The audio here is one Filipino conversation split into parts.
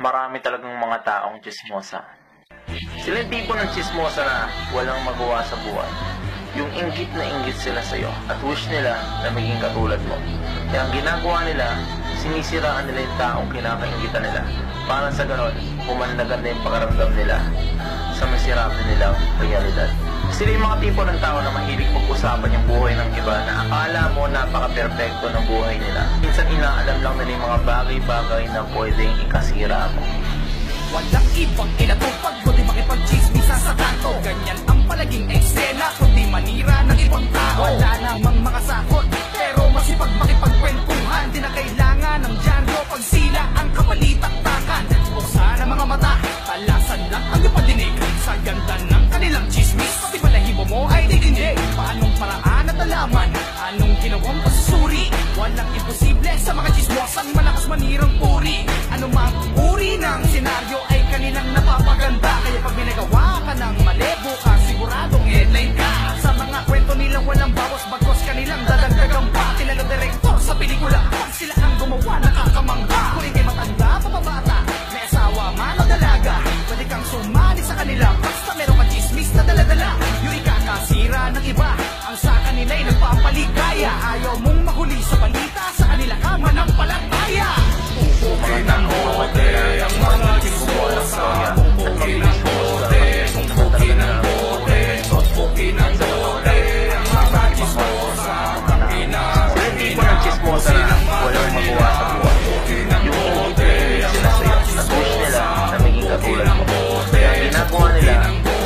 marami talagang mga taong chismosa. Sila yung tipo ng chismosa na walang magawa sa buhay. Yung inggit na inggit sila sa'yo at wish nila na maging katulad mo. Kaya ang ginagawa nila, sinisiraan nila yung taong kinakaingitan nila para sa ganon, pumandagan na yung pakaramdam nila sa masirap nilang realidad. Sila yung mga tipo ng tao na mahilig mag-usapan yung buhay ng iba na akala mo napaka-perfecto ng buhay nila. Minsan inaalam lang nila yung mga bagay-bagay na pwedeng ikasira mo. Walang ibang inatupag, kundi makipag-chismisa sa kanto. Ganyan ang palaging eksena, kundi manira ng ibang tao. Wala namang mga sakot, pero masipag makipagkwentuhan. Di na kailangan ng dyaryo pag sila ang kapalitaktakan. Buksan ang mga mata, talasan lang ang ipadinig sa ganda ng kanilang chismis. Pati balahibo mo ay didinig. Paanong paraan at alaman? Anong ginawang pasusuri? Walang imposible sa mga chismosang malakas manirang puri. Ano mang uri ng senaryo ay kanilang napapaganda. Kaya pag may nagawa ka ng mali, bukas siguradong headline ka. Sa mga kwento nilang walang bawas, bagos kanilang dadagdagan pa. Kilala direktor sa pelikula, pag sila ang gumawa nakakamangha. Kung hindi matanda, papabata, may asawa man o dalaga, pwede kang sumali sa kanila basta meron ka chismis na daladala. Yung ikakasira ng iba, ang sa kanila'y nagpapaligaya. Ayaw mong mahuli sa balita, sa kanila ka manampalataya. Pupukin ang bote, ang mga chismosa. Pupukin ang bote, pupukin ang bote, pupukin ang bote, ang mga chismosa. Sila yung tipo ng chismosa na walang magawa sa buhay. Yung inggit sila sa'yo at wish nila na maging katulad mo. Kaya ang ginagawa nila,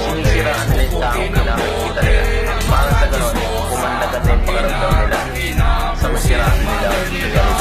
sinisiraan nila yung taong kinakikita nila para sa ganon, pumandagan na yung pakaramdam nila sa masiraan nila realidad.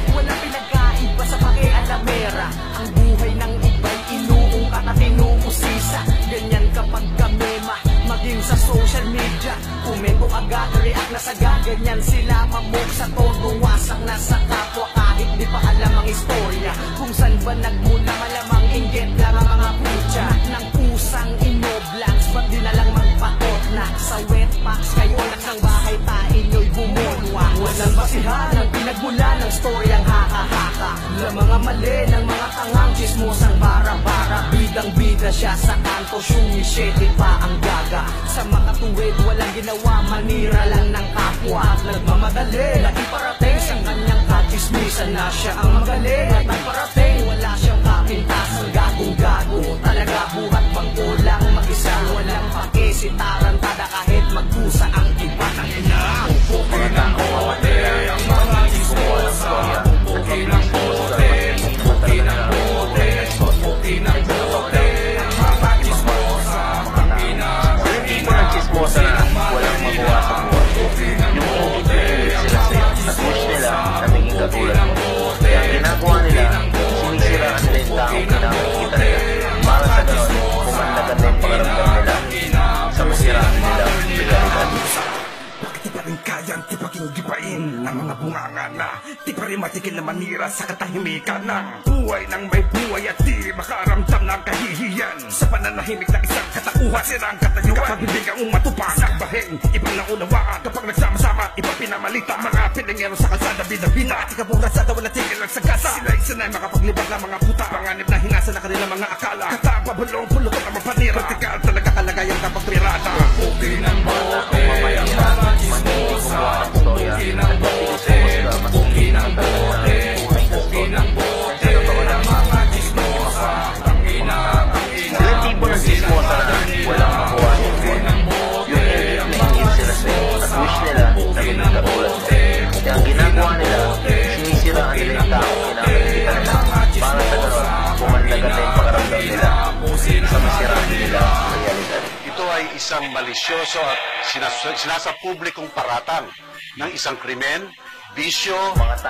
Walang pinagkaiba sa pakialamera. Ang buhay ng iba'y inuungkat at inuusisa. Ganyan kapag kamema, maging sa social media. Komento agad, react na sagad. Ganyan sila mamok sa todo, wasak na sa kapwa kahit di pa alam ang istorya. Kung saan ba nagmula, malamang inggit lang ang mga putya. Nang pusang inoblacks, ba't di na lang magpatot na sa wetpacks? Kayo ng bahay tain nyo'y bumunwa. Walang basihan ang pinagmula ng storyang haka-haka. Na mga mali ng mga tangang chismosang bara-bara. Bidang-bida siya sa kanto, syumi-shady pa ang gaga. Sa makatuwid, walang ginawa, manira lang ng kapwa. At nagmamadali na iparating sa kanyang kachismisan na siya ang magaling. At nagparating, wala siyang kapintasan, gagong-gago. Talaga buhat bang kulang mag-isa, walang pakisi, tarantada kahit magkusa ang iba ng ina. Pupukin ang bote, ang mga chismosa. Pupukin ang bote, pupukin ang bote, pupukin ang bote, ang mga chismosa. Sila yung tipo ng chismosa na walang magawa sa buhay. Yung inggit sila sa'yo at wish nila na maging katulad mo. Kaya ang ginagawa nila, sinisiraan nila yung taong kinakikita nila para sa ganon, pumandagan na yung pakaramdam nila sa masiraan nila realidad. Bakit di pa rin kayang tipaging-gipain ang mga bunganga na di pa rin matigil na manira sa katahimikan ng buhay ng may buhay at di makaramdam ng kahihiyan sa pananahimik na isang katauhan, sirang katayuan, kapag bibigang umatupang nagbahing, ibang naunawaan kapag nagsama-sama, ibang pinamalita mga pinangero sa kalsada, bida-bida at ikabong rasada, wala tigil lang sa gasa. Sila'y sanay makapaglibag ng mga puta, panganib na hingasa na kanilang mga akala, katapa, bulong, pulutot ang mapanira, vertikal talaga kalagayan kapag pirata. Pupukin ang bote, ang mga chismosa. Pupukin ang bote, pupukin ang bote, pupukin ang bote, ang mga chismosa. Sila yung tipo ng chismosa na walang magawa sa buhay. Yung inggit na inggit sila sa'yo at wish nila na maging katulad mo. Kaya ang ginagawa nila, sinisiraan nila yung taong kinakikita nila para sa ganon, pumandagan na yung pakaramdam nila sa masiraan nila realidad. Ito ay isang malisyoso at sinasapublikong paratang ng isang krimen, bisyo,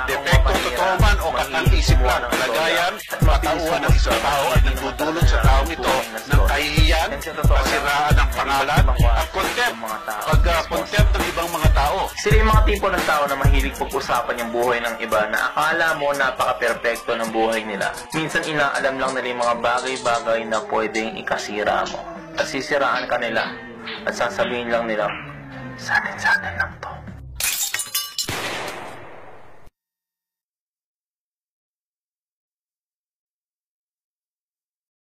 depektong totoo man o katang-isip lang, kalagayan, patauhan ng isang tao at nagdudulot sa taong ito ng kahihiyan, kasiraan ng pangalan at contempt ng ibang mga tao. Sila yung mga tipo ng tao na mahilig pag-usapan yung buhay ng iba na akala mo napaka-perfecto ng buhay nila. Minsan inaalam lang nila yung mga bagay-bagay na pwedeng ikasira mo. At sisiraan ka nila at sasabihin lang nila, sa atin lang to.